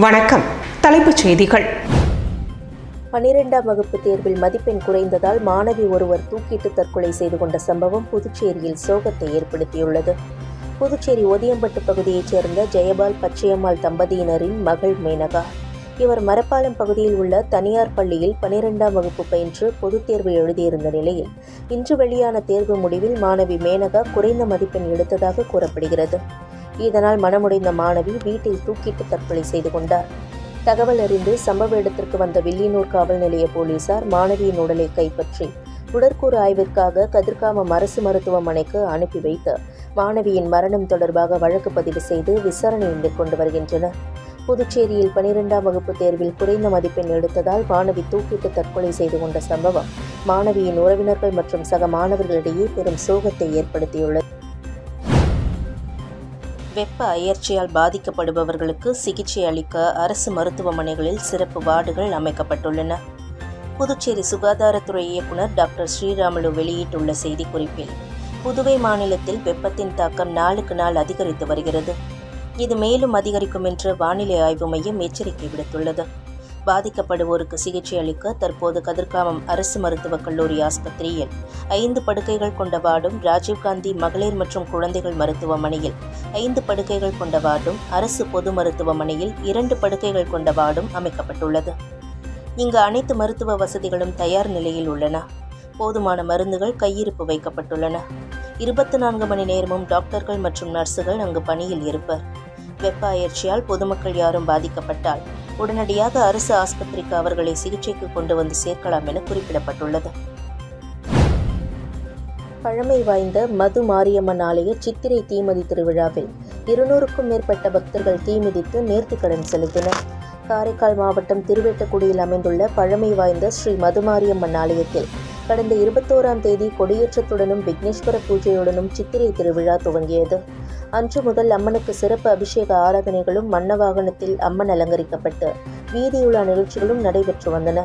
வணக்கம். தலைப்புச் செய்திகள். 12ஆம் வகுப்பு தேர்வில் மதிப்பெண் குறைந்ததால் மாணவி ஒருவர் தூக்கிட்டு தற்கொலை செய்து கொண்ட சம்பவம் புதுச்சேரியில் சோகத்தை ஏற்படுத்தியுள்ளது. புதுச்சேரி ஒதியம்பட்டு பகுதியைச் சேர்ந்த ஜெயபால் பச்சையம்மாள் தம்பதியினரின் மகள் மேனகா. இவர் மரப்பாலம் பகுதியில் உள்ள தனியார் பள்ளியில் 12ஆம் வகுப்பு பயின்று பொதுத் தேர்வு எழுதியிருந்த நிலையில் இன்று வெளியான தேர்வு முடிவில் மாணவி மேனகா குறைந்த மதிப்பெண் எடுத்ததாக கூறப்படுகிறது. இதனால் மனமுடைந்த மாணவி வீட்டில் தூக்கிட்டு தற்கொலை செய்து கொண்டார். தகவல் அறிந்து சம்பவ இடத்திற்கு வந்த வில்லியனூர் காவல் நிலைய போலீசார் மாணவியின் உடலை கைப்பற்றி உடற்கூறு ஆய்விற்காக கதிர்காமம் அரசு மருத்துவமனைக்கு அனுப்பி வைத்து மாணவியின் மரணம் தொடர்பாக வழக்கு பதிவு செய்து விசாரணை மேற்கொண்டு வருகின்றனர். புதுச்சேரியில் 12ஆம் வகுப்பு தேர்வில் குறைந்த மதிப்பெண் எடுத்ததால் மாணவி தூக்கிட்டு தற்கொலை செய்து கொண்ட சம்பவம் மாணவியின் உறவினர்கள் மற்றும் சக மாணவர்களிடையே பெரும் சோகத்தை ஏற்படுத்தியுள்ளது. வெப்ப அயற்சியால் பாதிக்கப்படுபவர்களுக்கு சிகிச்சை அளிக்க அரசு மருத்துவமனைகளில் சிறப்பு வார்டுகள் அமைக்கப்பட்டுள்ளன. புதுச்சேரி சுகாதாரத்துறை இயக்குநர் டாக்டர் ஸ்ரீராமுலு வெளியிட்டுள்ள செய்திக்குறிப்பில், புதுவை மாநிலத்தில் வெப்பத்தின் தாக்கம் நாளுக்கு நாள் அதிகரித்து வருகிறது. இது மேலும் அதிகரிக்கும் என்று வானிலை ஆய்வு மையம் எச்சரிக்கை விடுத்துள்ளது. பாதிக்கப்படுவோருக்கு சிகிச்சை அளிக்க தற்போது கதிர்காமம் அரசு மருத்துவக் கல்லூரி ஆஸ்பத்திரியில் 5 படுக்கைகள் கொண்ட வார்டும், ராஜீவ்காந்தி மகளிர் மற்றும் குழந்தைகள் மருத்துவமனையில் 5 படுக்கைகள் கொண்ட வார்டும், அரசு பொது மருத்துவமனையில் 2 படுக்கைகள் கொண்ட வார்டும் அமைக்கப்பட்டுள்ளது. இங்கு அனைத்து மருத்துவ வசதிகளும் தயார் நிலையில் உள்ளன. போதுமான மருந்துகள் கையிருப்பு வைக்கப்பட்டுள்ளன. 24 மணி நேரமும் டாக்டர்கள் மற்றும் நர்சுகள் அங்கு பணியில் இருப்பர். வெப்ப அயற்சியால் பொதுமக்கள் யாரும் பாதிக்கப்பட்டால் உடனடியாக அரசு ஆஸ்பத்திரிக்கு அவர்களை சிகிச்சைக்கு கொண்டு வந்து சேர்க்கலாம் என குறிப்பிடப்பட்டுள்ளது. பழமை வாய்ந்த மது மாரியம்மன் ஆலய சித்திரை தீமிதி திருவிழாவில் 200க்கும் மேற்பட்ட பக்தர்கள் தீமிதித்து நேர்த்திக்கடன் செலுத்தினர். காரைக்கால் மாவட்டம் திருவேட்டக்குடியில் அமைந்துள்ள பழமை வாய்ந்த ஸ்ரீ மதுமாரியம்மன் ஆலயத்தில் கடந்த 21ஆம் தேதி கொடியேற்றத்துடனும் விக்னேஸ்வர பூஜையுடனும் சித்திரை திருவிழா துவங்கியது. அன்று முதல் அம்மனுக்கு சிறப்பு அபிஷேக ஆராதனைகளும் மன்னவாகனத்தில் அம்மன் அலங்கரிக்கப்பட்டு வீதியுலா நிகழ்ச்சிகளும் நடைபெற்று வந்தன.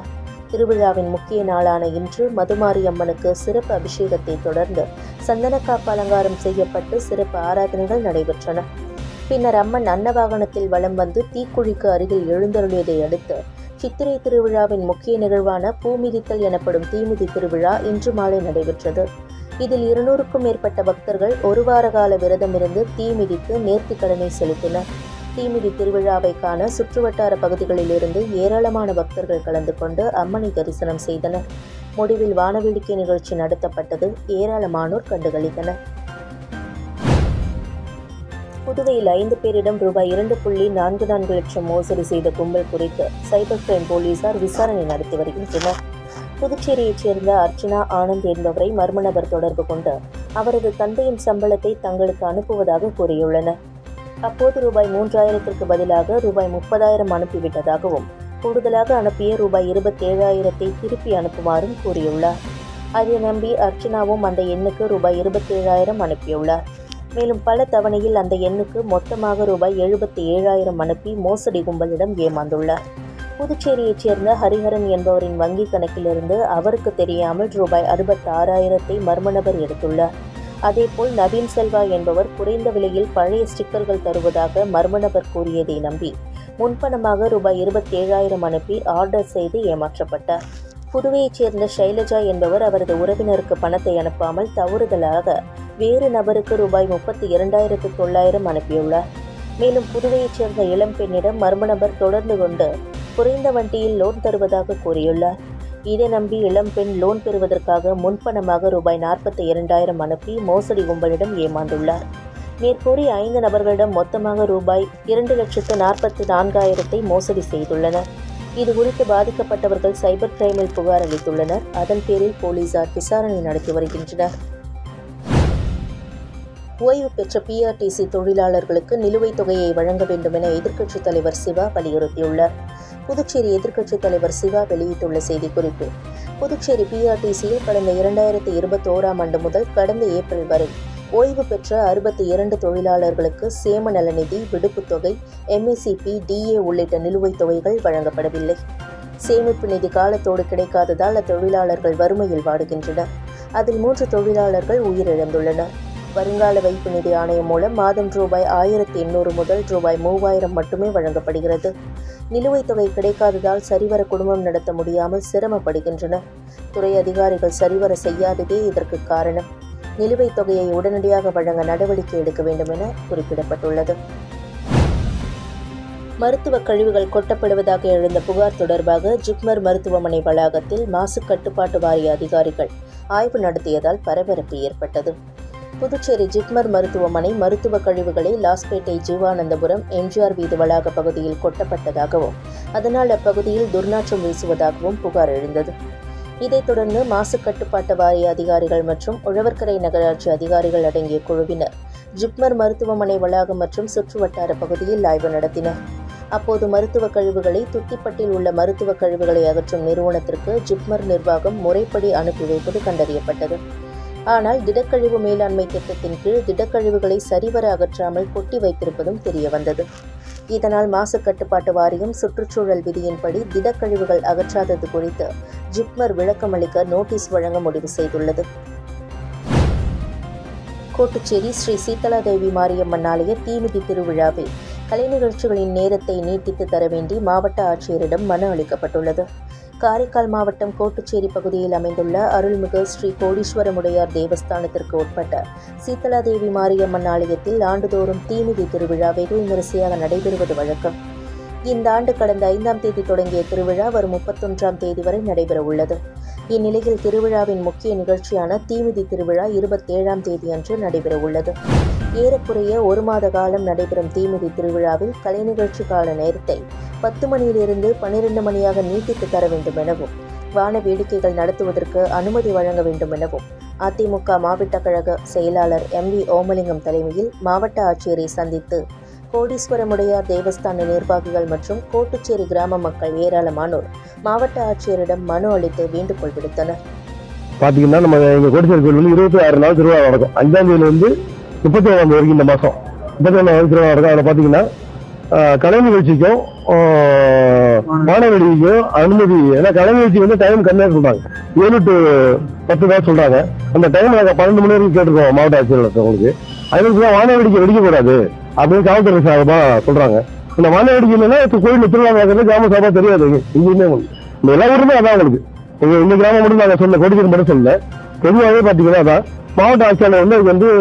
திருவிழாவின் முக்கிய நாளான இன்று மதுமாரியம்மனுக்கு சிறப்பு அபிஷேகத்தை தொடர்ந்து சந்தனக்காப்பு அலங்காரம் செய்யப்பட்டு சிறப்பு ஆராதனைகள் நடைபெற்றன. பின்னர் அம்மன் அன்னவாகனத்தில் வலம் வந்து தீக்குழிக்கு அருகில் எழுந்தருளியதை அடுத்து சித்திரை திருவிழாவின் முக்கிய நிகழ்வான பூமிதித்தல் எனப்படும் தீமிதி திருவிழா இன்று மாலை நடைபெற்றது. இதில் 200க்கும் மேற்பட்ட பக்தர்கள் ஒரு வார கால விரதமிருந்து தீமிதித்து நேர்த்திக்கடனை செலுத்தினர். தீமிதி திருவிழாவை காண சுற்றுவட்டார பகுதிகளிலிருந்து ஏராளமான பக்தர்கள் கலந்து கொண்டு அம்மனை தரிசனம் செய்தனர். முடிவில் வானவேடிக்கை நிகழ்ச்சி நடத்தப்பட்டது. ஏராளமானோர் கண்டுகளித்தனர். புதுவையில் 5 பேரிடம் ரூபாய் 2.44 லட்சம் மோசடி செய்த கும்பல் குறித்து சைபர் கிரைம் போலீசார் விசாரணை நடத்தி வருகின்றனர். புதுச்சேரியைச் சேர்ந்த அர்ச்சனா ஆனந்த் என்பவரை மர்ம நபர் தொடர்பு கொண்டு அவரது தந்தையின் சம்பளத்தை தங்களுக்கு அனுப்புவதாக கூறியுள்ளனர். அப்போது ரூபாய் 3000க்கு பதிலாக ரூபாய் 30,000 அனுப்பிவிட்டதாகவும் கூடுதலாக அனுப்பிய ரூபாய் 27,000 திருப்பி அனுப்புமாறும் கூறியுள்ளார். அதை நம்பி அர்ச்சனாவும் அந்த எண்ணுக்கு ரூபாய் 27,000 அனுப்பியுள்ளார். மேலும் பல தவணையில் அந்த எண்ணுக்கு மொத்தமாக ரூபாய் 77,000 அனுப்பி மோசடி கும்பலிடம் ஏமாந்துள்ளார். புதுச்சேரியைச் சேர்ந்த ஹரிஹரன் என்பவரின் வங்கி கணக்கிலிருந்து அவருக்கு தெரியாமல் ரூபாய் 66,000 மர்ம நபர் எடுத்துள்ளார். அதேபோல் நவீன் செல்வா என்பவர் குறைந்த விலையில் பழைய ஸ்டிக்கர்கள் தருவதாக மர்ம நபர் கூறியதை நம்பி முன்பணமாக ரூபாய் 27,000 அனுப்பி ஆர்டர் செய்து ஏமாற்றப்பட்டார். புதுவையைச் சேர்ந்த ஷைலஜா என்பவர் அவரது உறவினருக்கு பணத்தை அனுப்பாமல் தவறுதலாக வேறு நபருக்கு ரூபாய் 32,900 அனுப்பியுள்ளார். மேலும் புதுவையைச் சேர்ந்த இளம் பெண்ணிடம் மர்ம நபர் தொடர்ந்து கொண்டு குறைந்த வட்டியில் லோன் தருவதாக கூறியுள்ளார். இதை நம்பி இளம் பெண் லோன் பெறுவதற்காக முன்பணமாக ரூபாய் 42,000 அனுப்பி மோசடி கும்பலிடம் ஏமாந்துள்ளார். மேற்கூறி 5 நபர்களிடம் மொத்தமாக ரூபாய் 2,44,000 மோசடி செய்துள்ளனர். இதுகுறித்து பாதிக்கப்பட்டவர்கள் சைபர் கிரைமில் புகார் அளித்துள்ளனர். அதன் பேரில் போலீசார் விசாரணை நடத்தி வருகின்றனர். ஓய்வு பெற்ற பிஆர்டிசி தொழிலாளர்களுக்கு நிலுவைத் தொகையை வழங்க வேண்டும் என எதிர்க்கட்சித் தலைவர் சிவா வலியுறுத்தியுள்ளார். புதுச்சேரி எதிர்க்கட்சித் தலைவர் சிவா வெளியிட்டுள்ள செய்திக்குறிப்பில், புதுச்சேரி பிஆர்டிசியில் கடந்த 2021ஆம் ஆண்டு முதல் கடந்த ஏப்ரல் வரை ஓய்வு பெற்ற 62 தொழிலாளர்களுக்கு சேம நலநிதி, விடுப்புத் தொகை, எம்இசிபி, டிஏ உள்ளிட்ட நிலுவைத் தொகைகள் வழங்கப்படவில்லை. சேமிப்பு நிதி காலத்தோடு கிடைக்காததால் அத்தொழிலாளர்கள் வறுமையில் வாடுகின்றனர். அதில் 3 தொழிலாளர்கள் உயிரிழந்துள்ளனர். வருங்கால வைப்பு நிதி ஆணையம் மூலம் மாதம் ரூபாய் 1800 முதல் ரூபாய் 3000 மட்டுமே வழங்கப்படுகிறது. நிலுவைத் தொகை கிடைக்காததால் சரிவர குடும்பம் நடத்த முடியாமல் சிரமப்படுகின்றனர். துறை அதிகாரிகள் சரிவர செய்யாததே இதற்கு காரணம். நிலுவைத் தொகையை உடனடியாக வழங்க நடவடிக்கை எடுக்க வேண்டும் என குறிப்பிடப்பட்டுள்ளது. மருத்துவ கழிவுகள் கொட்டப்படுவதாக எழுந்த புகார் தொடர்பாக ஜிப்மர் மருத்துவமனை வளாகத்தில் மாசு கட்டுப்பாட்டு வாரிய அதிகாரிகள் ஆய்வு நடத்தியதால் பரபரப்பு ஏற்பட்டது. புதுச்சேரி ஜிப்மர் மருத்துவமனை மருத்துவ கழிவுகளை லாஸ்பேட்டை ஜீவானந்தபுரம் எம்ஜிஆர் வீதி வளாக பகுதியில் கொட்டப்பட்டதாகவும் அதனால் அப்பகுதியில் துர்நாற்றம் வீசுவதாகவும் புகார் எழுந்தது. இதைத் தொடர்ந்து மாசு கட்டுப்பாட்டு வாரிய அதிகாரிகள் மற்றும் உழவர்கரை நகராட்சி அதிகாரிகள் அடங்கிய குழுவினர் ஜிப்மர் மருத்துவமனை வளாகம் மற்றும் சுற்றுவட்டார பகுதியில் ஆய்வு நடத்தினர். அப்போது மருத்துவ கழிவுகளை துத்திப்பட்டில் உள்ள மருத்துவ கழிவுகளை அகற்றும் நிறுவனத்திற்கு ஜிப்மர் நிர்வாகம் முறைப்படி அனுப்பி வைப்பது கண்டறியப்பட்டது. ஆனால் திடக்கழிவு மேலாண்மை திட்டத்தின் கீழ் திடக்கழிவுகளை சரிவர அகற்றாமல் கொட்டி வைத்திருப்பதும் தெரியவந்தது. இதனால் மாசு கட்டுப்பாட்டு வாரியம் சுற்றுச்சூழல் விதியின்படி திடக்கழிவுகள் அகற்றாதது குறித்து ஜிப்மர் விளக்கமளிக்க நோட்டீஸ் வழங்க முடிவு செய்துள்ளது. கோட்டுச்சேரி ஸ்ரீ சீதளாதேவி மாரியம்மன் ஆலய தீமிதி திருவிழாவில் கலை நிகழ்ச்சிகளின் நேரத்தை நீட்டித்து தர வேண்டி மாவட்ட ஆட்சியரிடம் மனு அளிக்கப்பட்டுள்ளது. காரைக்கால் மாவட்டம் கோட்டுச்சேரி பகுதியில் அமைந்துள்ள அருள்மிகு ஸ்ரீ கோடீஸ்வரமுடையார் தேவஸ்தானத்திற்கு உட்பட்ட சீதளாதேவி மாரியம்மன் ஆலயத்தில் ஆண்டுதோறும் தீமிதி திருவிழா வெகு விமரிசையாக நடைபெறுவது வழக்கம். இந்த ஆண்டு கடந்த 5ஆம் தேதி தொடங்கிய திருவிழா வரும் 31ஆம் தேதி வரை நடைபெற உள்ளது. இந்நிலையில் திருவிழாவின் முக்கிய நிகழ்ச்சியான தீமிதி திருவிழா 27ஆம் தேதி அன்று நடைபெற உள்ளது. ஏறக்குறைய 1 மாத காலம் நடைபெறும் தீமிதி திருவிழாவில் கலை நிகழ்ச்சி கால நேரத்தை 10 மணியிலிருந்து 12 மணியாக நீட்டித்து தர வேண்டும் எனவும் வான வேடிக்கைகள் நடத்துவதற்கு அனுமதி வழங்க வேண்டும் எனவும் அதிமுக மாவட்ட கழக செயலாளர் MV ஓமலிங்கம் தலைமையில் மாவட்ட ஆட்சியரை சந்தித்து கோடீஸ்வரமுடையார் தேவஸ்தான நிர்வாகிகள் மற்றும் கோட்டுச்சேரி கிராம மக்கள் ஏராளமானோர் மாவட்ட ஆட்சியரிடம் மனு அளித்து வேண்டுகோள் விடுத்தனர். பாத்தீங்கன்னா நம்ம எங்க கோட்டேரி கோயில் 26 நாள் திருவிழா நடக்கும். 5ஆம் தேதியிலிருந்து 31ஆம் தேதி வரைக்கும் இந்த மாசம் 31ஆம் தேதி திருவிழா நடக்கும். அதில் பாத்தீங்கன்னா கலை நிகழ்ச்சிக்கும் மாணவர்களுக்கும் அனுமதி. ஏன்னா கலை நிகழ்ச்சி டைம் கம்மியாக சொல்றாங்க, 7 to 10 தான் சொல்றாங்க. அந்த டைம் நாங்கள் 12 மணி வரைக்கும் கேட்டிருக்கோம் மாவட்ட ஆட்சியர் உங்களுக்கு. அதனால வான வேடிக்கை வெடிக்கக்கூடாது அப்படின்னு காவல்துறை சார்பா சொல்றாங்க. இந்த வான வேடிக்கை இல்லைன்னா கோயில் திருவிழா நடக்கிறது கிராம சார்பா தெரியாது. இங்கேயுமே இந்த எல்லா ஊருமே அதான் உங்களுக்கு இந்த கிராமம் மட்டும் நாங்கள் சொல்ல கோடிக்கல் மட்டும் சொல்ல பொதுவாகவே பார்த்தீங்கன்னா அதான் மாவட்ட ஆட்சியாளர் அதுக்கு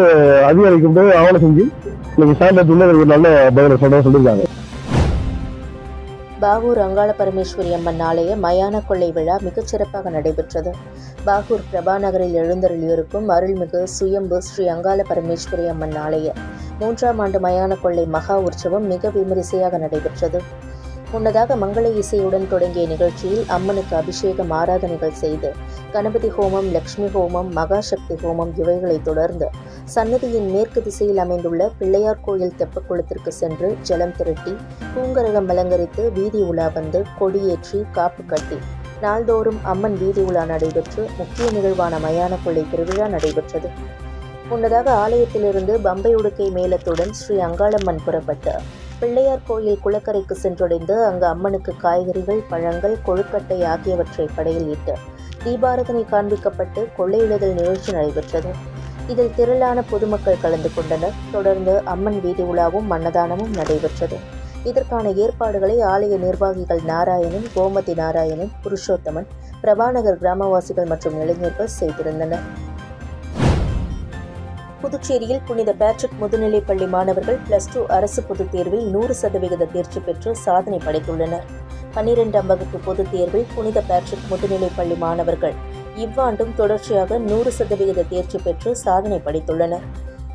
அதிகாரிக்கு போய் ஆவணம் செஞ்சு இன்னைக்கு சாயந்தரத்துல ஒரு நல்ல பதில் சொல்லியிருக்காங்க. பாகூர் அங்காள பரமேஸ்வரி அம்மன் ஆலய மயான கொள்ளை விழா மிகச்சிறப்பாக நடைபெற்றது. பாகூர் பிரபாநகரில் எழுந்தருளியிருக்கும் அருள்மிகு சுயம்பு ஸ்ரீ அங்காள பரமேஸ்வரி அம்மன் ஆலய 3ஆம் ஆண்டு மயான கொள்ளை மகா உற்சவம் மிக விமரிசையாக நடைபெற்றது. முன்னதாக மங்கள இசையுடன் தொடங்கிய நிகழ்ச்சியில் அம்மனுக்கு அபிஷேகம் ஆராதனைகள் செய்து கணபதி ஹோமம், லட்சுமி ஹோமம், மகாசக்தி ஹோமம் இவைகளை தொடர்ந்து சன்னதியின் மேற்கு திசையில் அமைந்துள்ள பிள்ளையார் கோயில் தெப்பக்குளத்திற்கு சென்று ஜலம் திரட்டி பூங்கரகம் அலங்கரித்து வீதி உலா வந்து கொடியேற்றி காப்பு கட்டி நாள்தோறும் அம்மன் வீதி உலா நடைபெற்று முக்கிய நிகழ்வான மயான கொள்ளை திருவிழா நடைபெற்றது. முன்னதாக ஆலயத்திலிருந்து பம்பை உடுக்கை மேளத்துடன் ஸ்ரீ அங்காளம்மன் புறப்பட்டு பிள்ளையார் கோயில் குளக்கரைக்கு சென்றடைந்து அங்கு அம்மனுக்கு காய்கறிகள், பழங்கள், கொழுக்கட்டை ஆகியவற்றை படையில் இட்டு தீபாரதனை காண்பிக்கப்பட்டு கொள்ளையிடுதல் நிகழ்ச்சி நடைபெற்றது. இதில் திரளான பொதுமக்கள் கலந்து கொண்டனர். தொடர்ந்து அம்மன் வீதி உலாவும் அன்னதானமும் நடைபெற்றது. இதற்கான ஏற்பாடுகளை ஆலய நிர்வாகிகள் நாராயணன், கோமதி நாராயணன், புருஷோத்தமன், பிரபாநகர் கிராமவாசிகள் மற்றும் இளைஞர்கள் செய்திருந்தனர். புதுச்சேரியில் புனித பேட்ரிக் முதுநிலைப் பள்ளி மாணவர்கள் +2 அரசு பொதுத் தேர்வில் 100% தேர்ச்சி பெற்று சாதனை படைத்துள்ளனர். 12ஆம் வகுப்பு பொதுத் தேர்வில் புனித பேட்ரிக் முதுநிலைப் பள்ளி மாணவர்கள் இவ்வாண்டும் தொடர்ச்சியாக 100% தேர்ச்சி பெற்று சாதனை படைத்துள்ளனர்.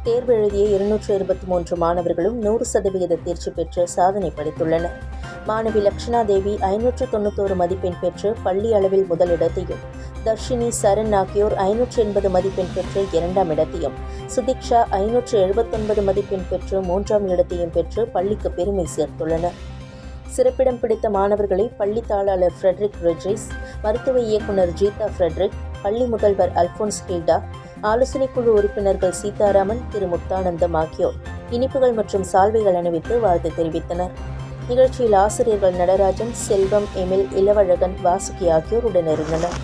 தேர்வு எழுதிய 223 மாணவர்களும் 100% தேர்ச்சி பெற்று சாதனை படைத்துள்ளனர். மாணவி லக்ஷனா தேவி 591 மதிப்பெண் பெற்று பள்ளி அளவில் முதலிடத்தையும், தர்ஷினி, சரண் ஆகியோர் 580 மதிப்பெண் பெற்று 2ஆம் இடத்தையும், சுதிக்ஷா 579 மதிப்பெண் பெற்று 3ஆம் இடத்தையும் பெற்று பள்ளிக்கு பெருமை சேர்த்துள்ளனர். சிறப்பிடம் பிடித்த மாணவர்களை பள்ளி தாளாளர் ஃப்ரெட்ரிக் ரெட்ரிஸ், மருத்துவ இயக்குநர் ஜீதா ஃப்ரெட்ரிக், பள்ளி முதல்வர் அல்போன்ஸ் ஹில்டா, ஆலோசனை குழு உறுப்பினர்கள் சீதாராமன், திரு முத்தானந்தம் ஆகியோர் இனிப்புகள் மற்றும் சால்வைகள் அணிவித்து வாழ்த்து தெரிவித்தனர். நிகழ்ச்சியில் ஆசிரியர்கள் நடராஜன், செல்வம், எமில், இளவழகன், வாசுகி ஆகியோர் உடனிருந்தனர்.